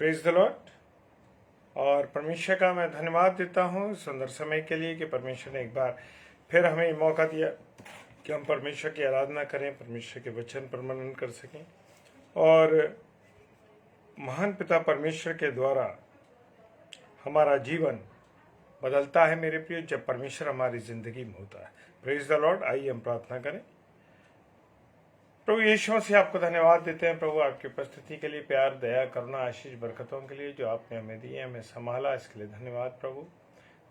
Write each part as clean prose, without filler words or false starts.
Praise the Lord. और परमेश्वर का मैं धन्यवाद देता हूँ सुंदर समय के लिए कि परमेश्वर ने एक बार फिर हमें ये मौका दिया कि हम परमेश्वर की आराधना करें, परमेश्वर के वचन पर मनन कर सकें और महान पिता परमेश्वर के द्वारा हमारा जीवन बदलता है मेरे प्रिय, जब परमेश्वर हमारी जिंदगी में होता है। Praise the Lord. आइए हम प्रार्थना करें। प्रभु यीशु मसीह आपको धन्यवाद देते हैं प्रभु, आपकी उपस्थिति के लिए, प्यार, दया, करुणा, आशीष, बरकतों के लिए जो आपने हमें दी है, हमें संभाला, इसके लिए धन्यवाद प्रभु।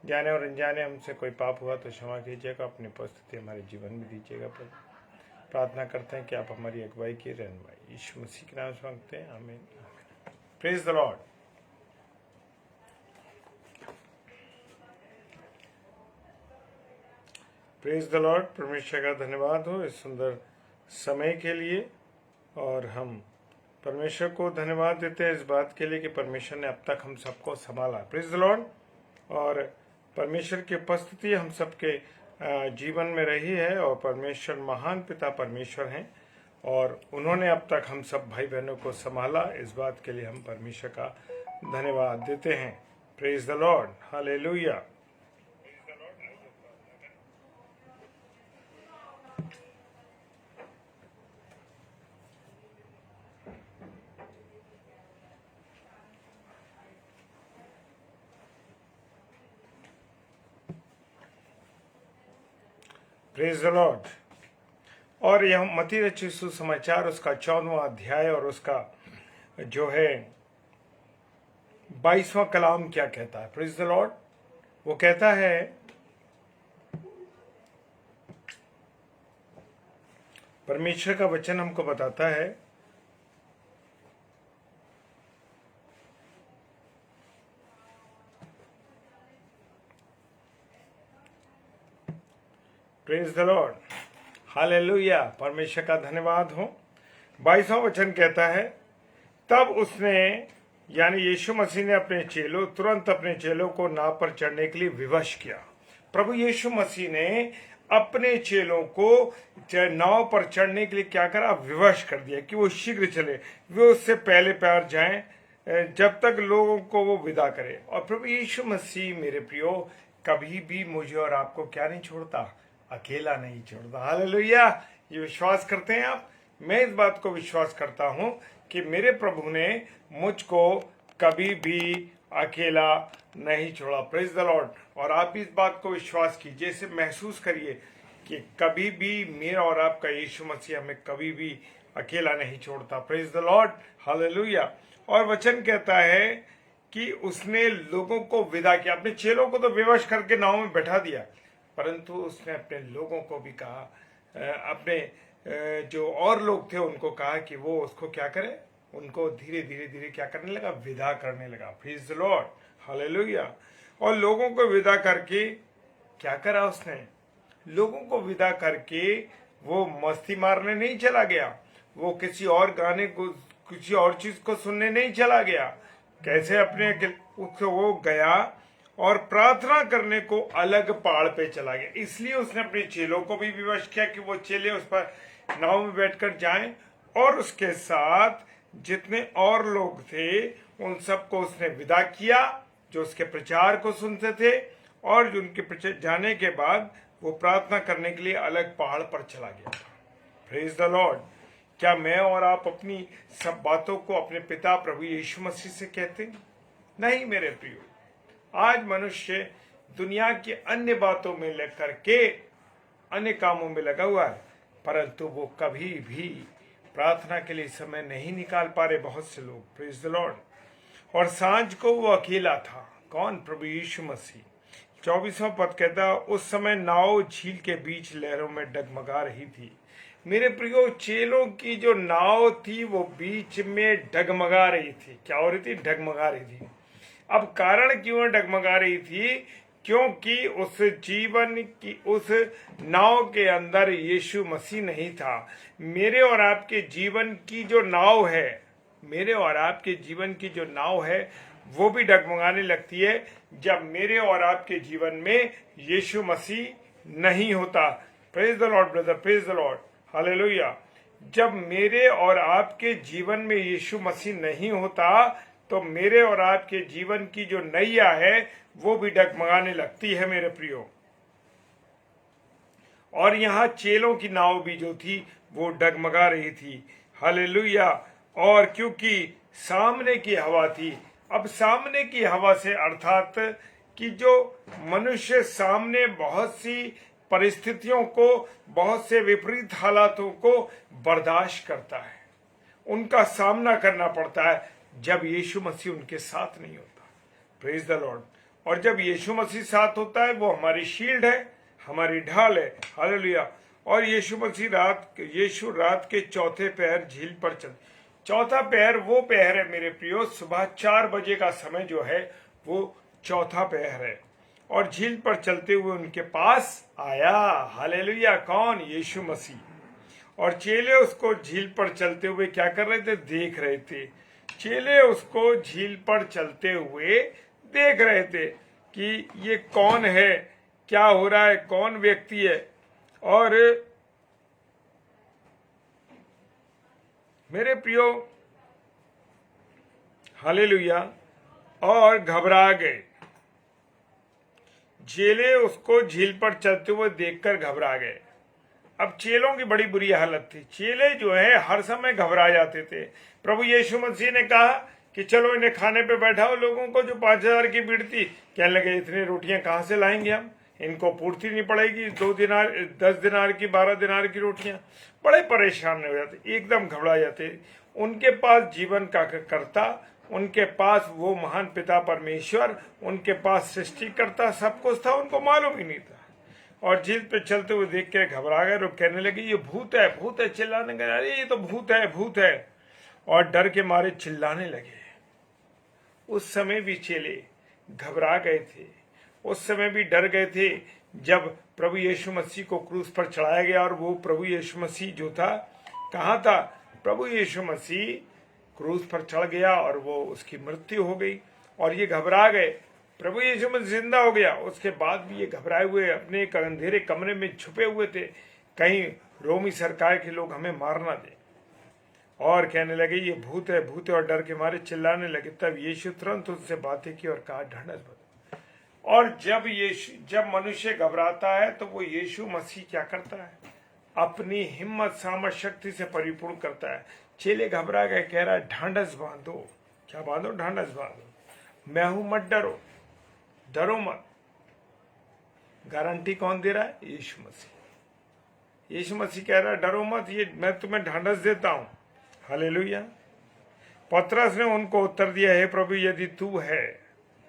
जाने और अनजाने हमसे कोई पाप हुआ तो क्षमा कीजिएगा, अपनी उपस्थिति हमारे जीवन में दीजिएगा प्रभु। प्रार्थना करते हैं कि आप हमारी अगुवाई की रहनुमाई यीशु मसीह के नाम से मांगते हैं, आमीन। Praise the Lord. Praise the Lord. परमेश्वर का धन्यवाद हो इस सुंदर समय के लिए, और हम परमेश्वर को धन्यवाद देते हैं इस बात के लिए कि परमेश्वर ने अब तक हम सबको संभाला। Praise the Lord. और परमेश्वर की उपस्थिति हम सबके जीवन में रही है, और परमेश्वर महान पिता परमेश्वर हैं और उन्होंने अब तक हम सब भाई बहनों को संभाला। इस बात के लिए हम परमेश्वर का धन्यवाद देते हैं। Praise the Lord. Hallelujah. Praise the Lord. और यह मत्ती रचित सुसमाचार उसका 14वां अध्याय और उसका जो है 22वां कलाम क्या कहता है। Praise the Lord. वो कहता है, परमेश्वर का वचन हमको बताता है, प्रेज द लॉर्ड। हालेलुया। परमेश्वर का धन्यवाद हो। 22वां वचन कहता है, तब उसने यानी यीशु मसीह ने तुरंत अपने चेलों को नाव पर चढ़ने के लिए विवश किया। प्रभु यीशु मसीह ने अपने चेलों को नाव पर चढ़ने के लिए क्या करा, विवश कर दिया कि वो शीघ्र चले, वे उससे पहले पार जाएं जब तक लोगों को वो विदा करे। और प्रभु यीशु मसीह मेरे प्रियो कभी भी मुझे और आपको क्या नहीं छोड़ता, अकेला नहीं छोड़ता। हालेलुया। ये विश्वास करते हैं आप? मैं इस बात को विश्वास करता हूं कि मेरे प्रभु ने मुझको कभी भी अकेला नहीं छोड़ा। Praise the Lord. और आप इस बात को विश्वास कीजिए, इसे महसूस करिए कि कभी भी मेरा और आपका यीशु मसीह हमें कभी भी अकेला नहीं छोड़ता। Praise the Lord. हालेलुया। और वचन कहता है कि उसने लोगों को विदा किया। अपने चेलों को तो विवश करके नाव में बैठा दिया, परंतु उसने अपने लोगों को भी कहा, अपने जो और लोग थे उनको कहा कि वो उसको क्या करे, उनको धीरे धीरे धीरे क्या करने लगा, विदा करने लगा। Praise the Lord. हालेलुया। और लोगों को विदा करके क्या करा उसने, लोगों को विदा करके वो मस्ती मारने नहीं चला गया, वो किसी और गाने को, किसी और चीज को सुनने नहीं चला गया। कैसे अपने उसको वो गया और प्रार्थना करने को अलग पहाड़ पे चला गया। इसलिए उसने अपने चेलों को भी विवश किया कि वो चेले उस पर नाव में बैठकर जाएं, और उसके साथ जितने और लोग थे उन सबको उसने विदा किया जो उसके प्रचार को सुनते थे, और उनके जाने के बाद वो प्रार्थना करने के लिए अलग पहाड़ पर चला गया। Praise the Lord. क्या मैं और आप अपनी सब बातों को अपने पिता प्रभु यीशु मसीह से कहते हैं? नहीं मेरे प्रियो। आज मनुष्य दुनिया की अन्य बातों में लेकर के अन्य कामों में लगा हुआ है, परंतु वो कभी भी प्रार्थना के लिए समय नहीं निकाल पा रहे बहुत से लोग। Praise the Lord. और सांझ को वो अकेला था। कौन? प्रभु यीशु मसीह। 24वां पद कहता, उस समय नाव झील के बीच लहरों में डगमगा रही थी। मेरे प्रियो, चेलों की जो नाव थी वो बीच में डगमगा रही थी। क्या हो रही थी? डगमगा रही थी। अब कारण क्यों डगमगा रही थी? क्योंकि उस जीवन की, उस नाव के अंदर यीशु मसीह नहीं था। मेरे और आपके जीवन की जो नाव है, मेरे और आपके जीवन की जो नाव है, वो भी डगमगाने लगती है जब मेरे और आपके जीवन में यीशु मसीह नहीं होता। Praise the Lord brother. Praise the Lord. Hallelujah. जब मेरे और आपके जीवन में यीशु मसीह नहीं होता तो मेरे और आपके जीवन की जो नैया है वो भी डगमगाने लगती है मेरे प्रियो। और यहाँ चेलों की नाव भी जो थी वो डगमगा रही थी। हालेलुया। और क्योंकि सामने की हवा थी, अब सामने की हवा से अर्थात कि जो मनुष्य सामने बहुत सी परिस्थितियों को, बहुत से विपरीत हालातों को बर्दाश्त करता है, उनका सामना करना पड़ता है जब यीशु मसीह उनके साथ नहीं होता। Praise the Lord. और जब यीशु मसीह साथ होता है वो हमारी शील्ड है, हमारी ढाल है। हालेलुया। और यीशु रात के चौथे पहर झील पर चल। चौथा पहर वो पहर है मेरे प्रियो, सुबह 4 बजे का समय जो है वो चौथा पहर है। और झील पर चलते हुए उनके पास आया। हालेलुया। कौन? यीशु मसीह। और चेले उसको झील पर चलते हुए क्या कर रहे थे? देख रहे थे। चेले उसको झील पर चलते हुए देख रहे थे कि ये कौन है, क्या हो रहा है, कौन व्यक्ति है। और मेरे प्रियो हालेलुया, और घबरा गए। चेले उसको झील पर चलते हुए देखकर घबरा गए। अब चेलों की बड़ी बुरी हालत थी। चेले जो है हर समय घबरा जाते थे। प्रभु यीशु मसीह ने कहा कि चलो इन्हें खाने पे बैठाओ, लोगों को जो 5000 की भीड़ थी। कहने लगे इतनी रोटियां कहां से लाएंगे हम, इनको पूर्ति नहीं पड़ेगी। 2 दिनार 10 दिनार की 12 दिनार की रोटियां। बड़े परेशान हो जाते, एकदम घबरा जाते। उनके पास जीवन का कर्ता, उनके पास वो महान पिता परमेश्वर, उनके पास सृष्टिकर्ता सब कुछ था, उनको मालूम ही नहीं था। और झील पे चलते हुए देख के घबरा गए और कहने लगे ये भूत है, भूत है। चिल्लाने लगे, अरे ये तो भूत है, भूत है। और डर के मारे चिल्लाने लगे। उस समय भी चेले घबरा गए थे, उस समय भी डर गए थे जब प्रभु यीशु मसीह को क्रूस पर चढ़ाया गया। और वो प्रभु यीशु मसीह जो था कहाँ था? प्रभु यीशु मसीह क्रूस पर चढ़ गया और वो उसकी मृत्यु हो गई। और ये घबरा गए। प्रभु यीशु मसीह जिंदा हो गया, उसके बाद भी ये घबराए हुए अपने एक अंधेरे कमरे में छुपे हुए थे, कहीं रोमी सरकार के लोग हमें मार ना दे। और कहने लगे ये भूत है, भूत है। और डर के मारे चिल्लाने लगे। तब यीशु तुरंत उनसे बातें की और कहा ढांढस बंधो। और जब मनुष्य घबराता है तो वो यीशु मसीह क्या करता है? अपनी हिम्मत सामर्थ शक्ति से परिपूर्ण करता है। चेले घबरा गए, कह रहा है ढांढस बांधो। क्या बांधो? ढांढस बांधो। मैं हूं, मत डरो, डरो मत। गारंटी कौन दे रहा है? यीशु मसीह। यीशु मसीह कह रहा है डरो मत, ये मैं तुम्हें ढांढस देता हूं। हालेलुया। पतरस ने उनको उत्तर दिया, हे प्रभु यदि तू है।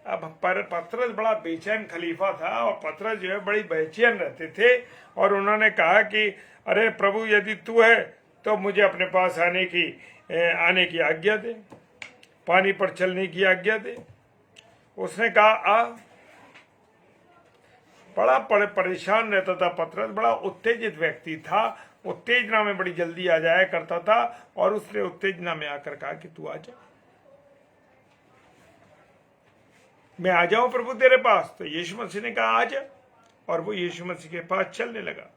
अब पतरस बड़ा बेचैन खलीफा था और पतरस जो है बड़ी बेचैन रहते थे। और उन्होंने कहा कि अरे प्रभु यदि तू है तो मुझे अपने पास आने की आज्ञा दे, पानी पर चलने की आज्ञा दे। उसने कहा आ। बड़ा परेशान रहता था पतरस, बड़ा उत्तेजित व्यक्ति था, उत्तेजना में बड़ी जल्दी आ जाया करता था। और उसने उत्तेजना में आकर कहा कि तू आ जा, मैं आ जाऊं प्रभु तेरे पास। तो यीशु मसीह ने कहा आ जा। और वो यीशु मसीह के पास चलने लगा।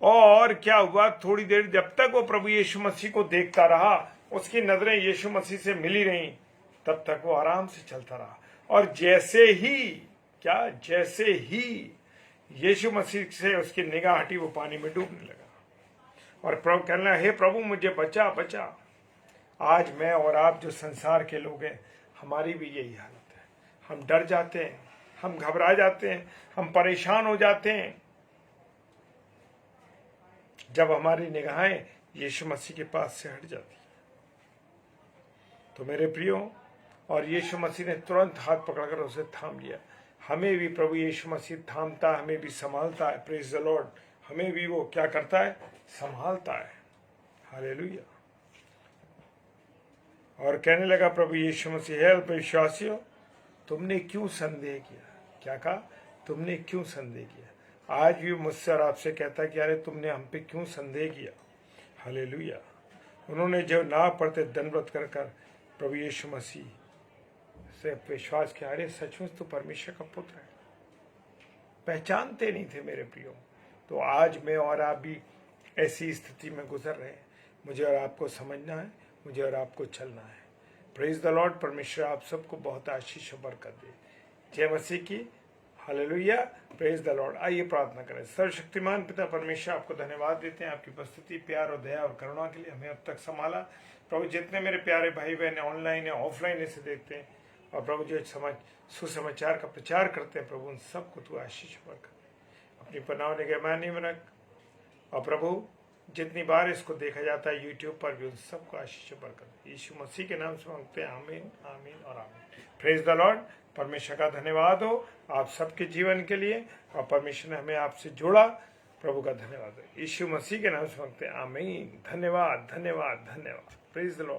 और क्या हुआ, थोड़ी देर जब तक वो प्रभु यीशु मसीह को देखता रहा, उसकी नजरें यीशु मसीह से मिली रहीं, तब तक वो आराम से चलता रहा। और जैसे ही यीशु मसीह से उसकी निगाह हटी, वो पानी में डूबने लगा। और प्रभु कहने लगा, हे प्रभु मुझे बचा बचा। आज मैं और आप जो संसार के लोग हैं, हमारी भी यही हालत है। हम डर जाते हैं, हम घबरा जाते हैं, हम परेशान हो जाते हैं जब हमारी निगाहें यीशु मसीह के पास से हट जाती है। तो मेरे प्रियो, और यीशु मसीह ने तुरंत हाथ पकड़कर उसे थाम लिया। हमें भी प्रभु यीशु मसीह थामता है, हमें भी संभालता है। Praise the Lord. हमें भी वो क्या करता है? संभालता है। हालेलुया। और कहने लगा प्रभु यीशु मसीह, हे अल्पविश्वासियों, तुमने क्यों संदेह किया? क्या कहा? तुमने क्यों संदेह किया? आज भी मुझसे और आपसे कहता है कि अरे तुमने हम पे क्यों संदेह किया? हालेलुया। उन्होंने जब नाव पर थे दंडवत कर प्रभु यीशु मसीह से विश्वास किया, अरे सचमुच तो परमेश्वर का पुत्र है। पहचानते नहीं थे मेरे प्रियो। तो आज मैं और आप भी ऐसी स्थिति में गुजर रहे हैं। मुझे और आपको समझना है, मुझे और आपको चलना है। Praise the Lord. परमेश्वर आप सबको बहुत आशीष और बरकत दे। जय मसीह की। हालेलुया। Praise the Lord. आइए प्रार्थना करें। सर्वशक्तिमान पिता परमेश्वर, आपको धन्यवाद देते हैं आपकी उपस्थिति, प्यार और दया और करुणा के लिए हमें अब तक संभाला। प्रभु, जितने मेरे प्यारे भाई बहन ऑनलाइन है ऑफलाइन इसे देखते हैं और प्रभु जो सुसमाचार का प्रचार करते हैं, प्रभु उन सबको तू आशीष बरकत दे। अपनी पनाह निगहबानी में रख। और प्रभु जितनी बार इसको देखा जाता है यूट्यूब पर भी, उन सबको आशीष बरकत। यीशु मसीह के नाम से मांगते हैं, आमीन आमीन और आमीन। Praise the Lord. परमेश्वर का धन्यवाद हो आप सबके जीवन के लिए, और परमेश्वर ने हमें आपसे जोड़ा। प्रभु का धन्यवाद हो। यीशु मसीह के नाम से मांगते हैं, आमीन। धन्यवाद धन्यवाद धन्यवाद। Praise the Lord.